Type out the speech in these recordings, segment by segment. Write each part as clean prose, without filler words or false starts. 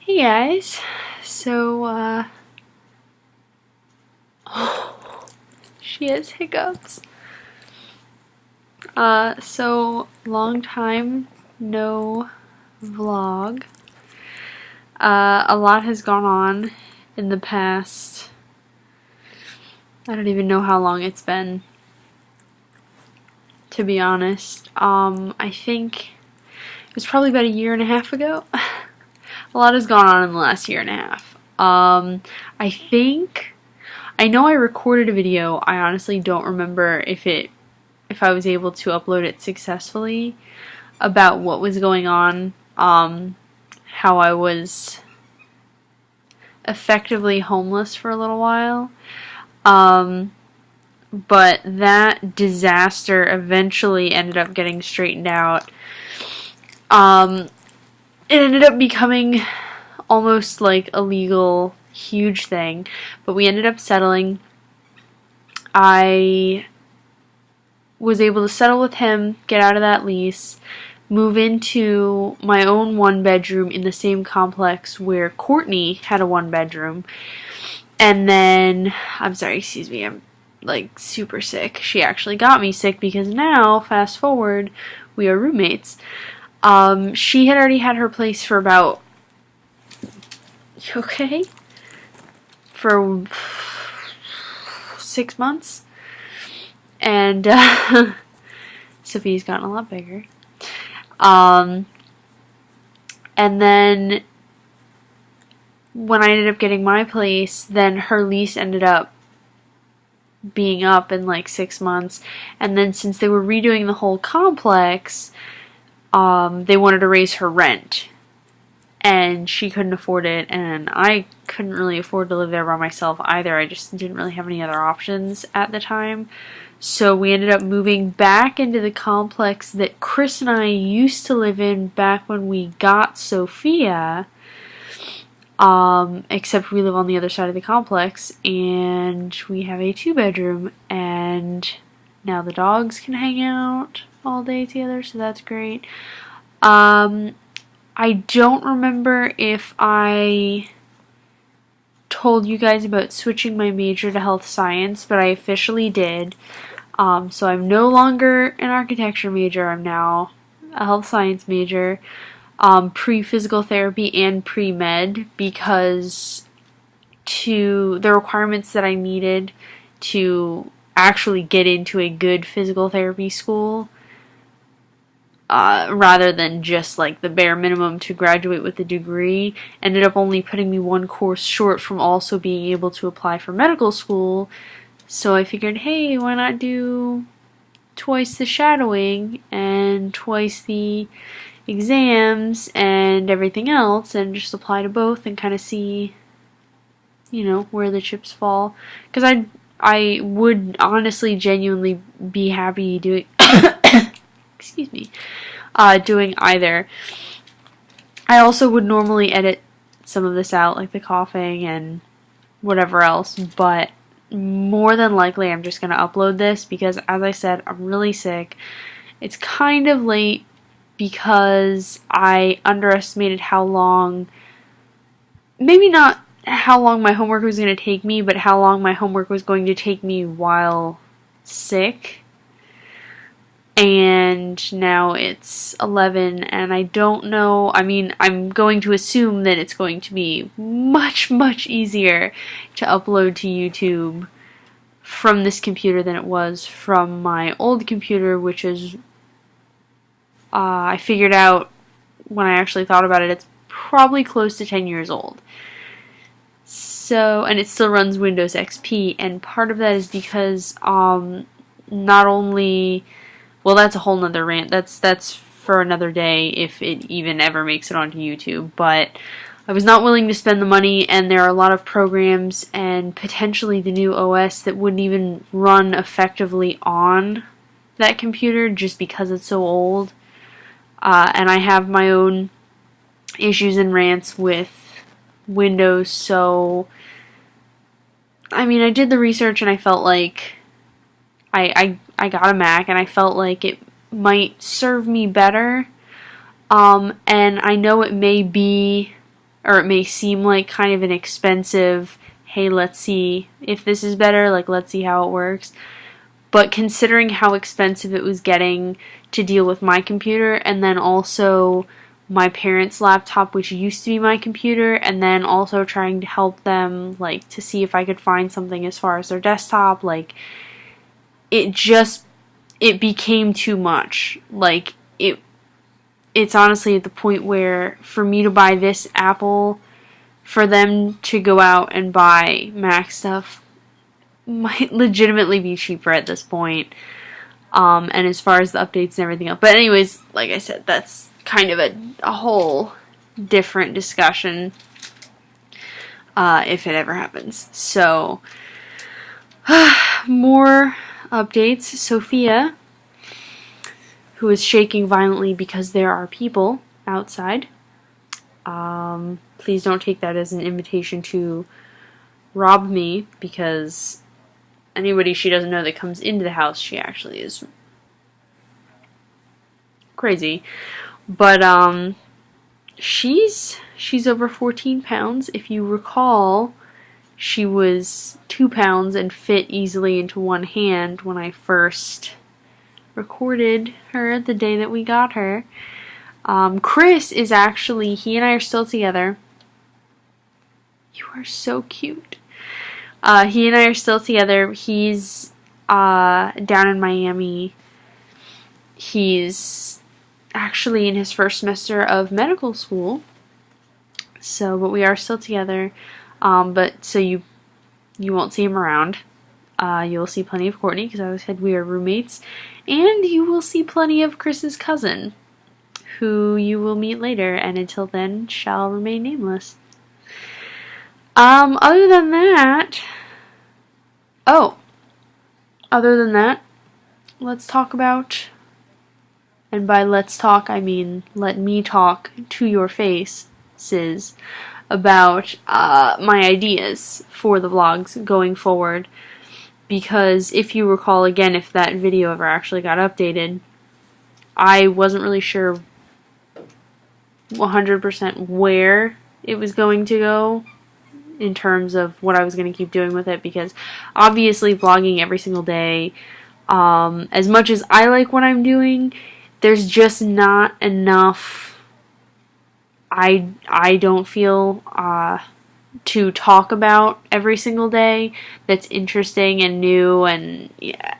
Hey guys, so, she has hiccups. So, long time no vlog. A lot has gone on in the past, I don't even know how long it's been, to be honest. I think it was probably about a year and a half ago. A lot has gone on in the last year and a half. I know I recorded a video. I honestly don't remember if I was able to upload it successfully, about what was going on, how I was effectively homeless for a little while. But that disaster eventually ended up getting straightened out. It ended up becoming almost like a legal, huge thing, but we ended up settling. I was able to settle with him, get out of that lease, move into my own one-bedroom in the same complex where Courtney had a one-bedroom. And then, I'm sorry, excuse me, I'm like super sick. She actually got me sick because now, fast forward, we are roommates. She had already had her place for about, okay, for 6 months, and Sophie's gotten a lot bigger. And then when I ended up getting my place, then her lease ended up being up in like 6 months, and then since they were redoing the whole complex, they wanted to raise her rent, and she couldn't afford it, and I couldn't really afford to live there by myself either. I just didn't really have any other options at the time. So we ended up moving back into the complex that Chris and I used to live in back when we got Sophia, except we live on the other side of the complex, and we have a 2-bedroom, and now the dogs can hang out all day together, so that's great. I don't remember if I told you guys about switching my major to health science, but I officially did. So I'm no longer an architecture major, I'm now a health science major, pre-physical therapy and pre-med, because the requirements that I needed to actually get into a good physical therapy school, rather than just like the bare minimum to graduate with a degree, ended up only putting me one course short from also being able to apply for medical school. So I figured, hey, why not do twice the shadowing and twice the exams and everything else, and just apply to both and kind of see, where the chips fall. Because I would honestly, genuinely be happy doing excuse me, doing either. I also would normally edit some of this out, like the coughing and whatever else, but more than likely I'm just going to upload this because, as I said, I'm really sick. It's kind of late because I underestimated how long, maybe not how long my homework was going to take me, but how long my homework was going to take me while sick. And now it's 11, and I don't know, I'm going to assume that it's going to be much, much easier to upload to YouTube from this computer than it was from my old computer, which is, I figured out when I actually thought about it, it's probably close to 10 years old. So, and it still runs Windows XP, and part of that is because, not only... Well, that's a whole nother rant. That's for another day if it even ever makes it onto YouTube. But I was not willing to spend the money, and there are a lot of programs and potentially the new OS that wouldn't even run effectively on that computer just because it's so old. And I have my own issues and rants with Windows, so I did the research and I felt like I got a Mac, and I felt like it might serve me better, and I know it may be or it may seem like kind of an expensive, hey, let's see if this is better, like let's see how it works. But considering how expensive it was getting to deal with my computer, and then also my parents' laptop, which used to be my computer, and then also trying to help them, like, to see if I could find something as far as their desktop, like, it became too much. Like, it's honestly at the point where for me to buy this Apple, for them to go out and buy Mac stuff might legitimately be cheaper at this point. And as far as the updates and everything else. But anyways, like I said, that's kind of a whole different discussion if it ever happens. So, more updates. Sophia, who is shaking violently because there are people outside. Please don't take that as an invitation to rob me, because anybody she doesn't know that comes into the house, she actually is crazy. But she's over 14 pounds. If you recall, she was 2 pounds and fit easily into one hand when I first recorded her the day that we got her. Chris is actually, he and I are still together. You are so cute. He and I are still together. He's down in Miami. He's actually in his first semester of medical school. So, but we are still together. But so you won't see him around. You'll see plenty of Courtney, because as I said, we are roommates. And you will see plenty of Chris's cousin, who you will meet later, and until then shall remain nameless. Other than that, let's talk about, and by let's talk, I mean let me talk to your faces about my ideas for the vlogs going forward. Because if you recall, again, if that video ever actually got updated, I wasn't really sure 100% where it was going to go in terms of what I was going to keep doing with it, because obviously vlogging every single day, as much as I like what I'm doing, there's just not enough, I don't feel, to talk about every single day that's interesting and new, and yeah,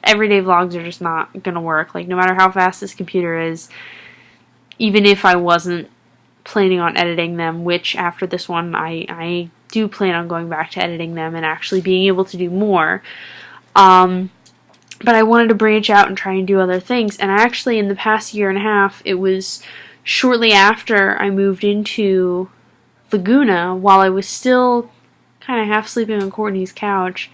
everyday vlogs are just not gonna work. Like, no matter how fast this computer is, even if I wasn't planning on editing them, which after this one I do plan on going back to editing them and actually being able to do more, but I wanted to branch out and try and do other things. And I actually, in the past year and a half, it was shortly after I moved into Laguna, while I was still kind of half sleeping on Courtney's couch,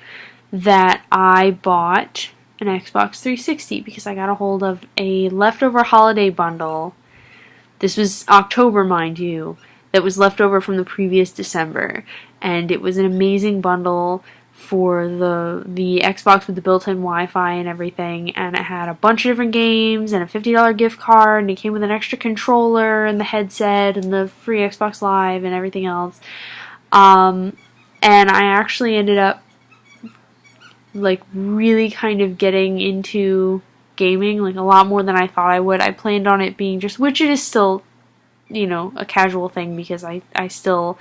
that I bought an Xbox 360 because I got a hold of a leftover holiday bundle. This was October, mind you, that was left over from the previous December, and it was an amazing bundle for the Xbox with the built-in Wi-Fi and everything, and it had a bunch of different games and a $50 gift card, and it came with an extra controller and the headset and the free Xbox Live and everything else. And I actually ended up like really kind of getting into gaming, like a lot more than I thought I would. I planned on it being just, which it is still, you know, a casual thing, because I still,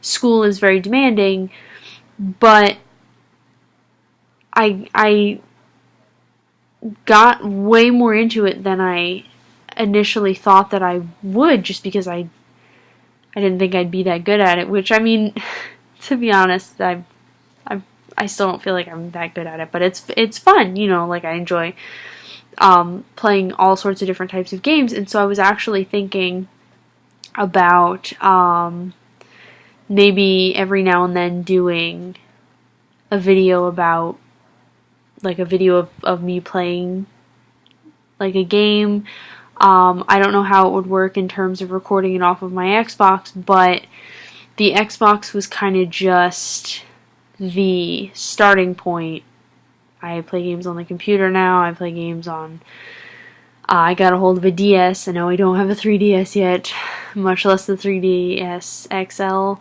school is very demanding, but I got way more into it than I initially thought that I would, just because I didn't think I'd be that good at it, which, I mean, to be honest, I still don't feel like I'm that good at it, but it's fun, you know, like I enjoy playing all sorts of different types of games. And so I was actually thinking about maybe every now and then doing a video about, like, a video of me playing like a game. I don't know how it would work in terms of recording it off of my Xbox, but the Xbox was kind of just the starting point. I play games on the computer now. I play games on, I got a hold of a DS. I know I don't have a 3DS yet, much less the 3DS XL.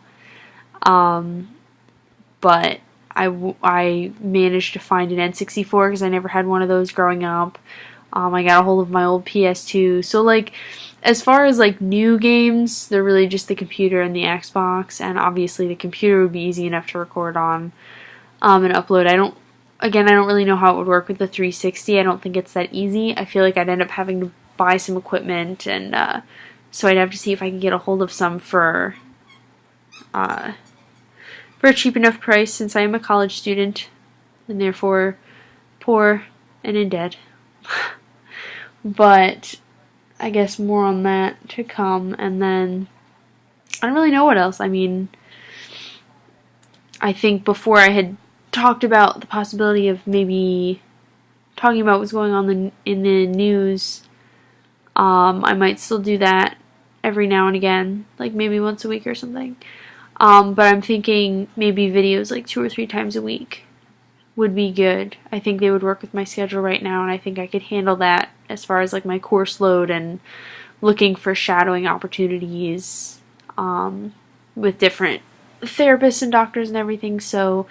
But I managed to find an N64 because I never had one of those growing up. I got a hold of my old PS2. So, like, as far as, like, new games, they're really just the computer and the Xbox. And obviously the computer would be easy enough to record on and upload. I don't really know how it would work with the 360. I don't think it's that easy. I feel like I'd end up having to buy some equipment. And so I'd have to see if I can get a hold of some for a cheap enough price, since I am a college student and therefore poor and in debt. But I guess more on that to come. And then I don't really know what else. I mean, I think before I had talked about the possibility of maybe talking about what's going on in the news. I might still do that every now and again, like maybe once a week or something. But I'm thinking maybe videos like 2 or 3 times a week would be good. I think they would work with my schedule right now, and I think I could handle that as far as like my course load and looking for shadowing opportunities with different therapists and doctors and everything. So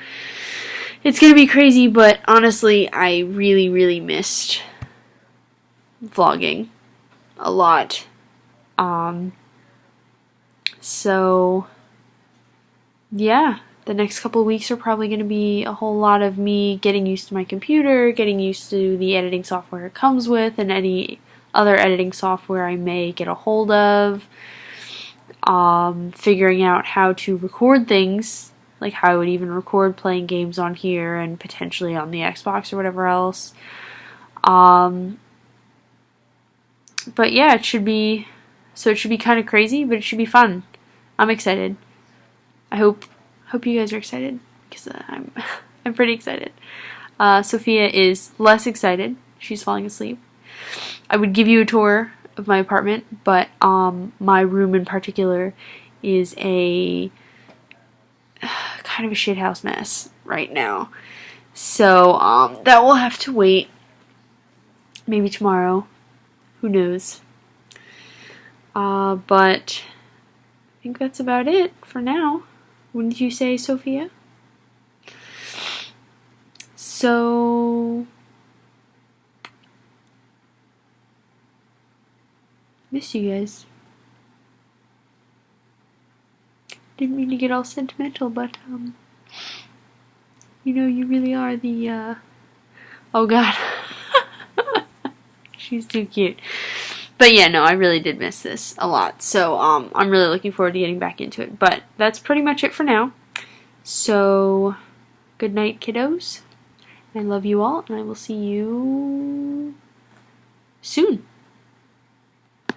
it's gonna be crazy, but honestly, I really, really missed vlogging a lot. So yeah, the next couple of weeks are probably going to be a whole lot of me getting used to my computer, getting used to the editing software it comes with, and any other editing software I may get a hold of. Figuring out how to record things, like how I would even record playing games on here and potentially on the Xbox or whatever else. But yeah, it should be kind of crazy, but it should be fun. I'm excited. I hope you guys are excited, because I'm pretty excited. Sophia is less excited. She's falling asleep. I would give you a tour of my apartment, but my room in particular is a kind of a shithouse mess right now. So that will have to wait. Maybe tomorrow. Who knows? But I think that's about it for now. Wouldn't you say, Sophia? So, miss you guys. Didn't mean to get all sentimental, but you know, you really are the oh god. She's too cute. But yeah, no, I really did miss this a lot. So I'm really looking forward to getting back into it. But that's pretty much it for now. So good night, kiddos. I love you all, and I will see you soon.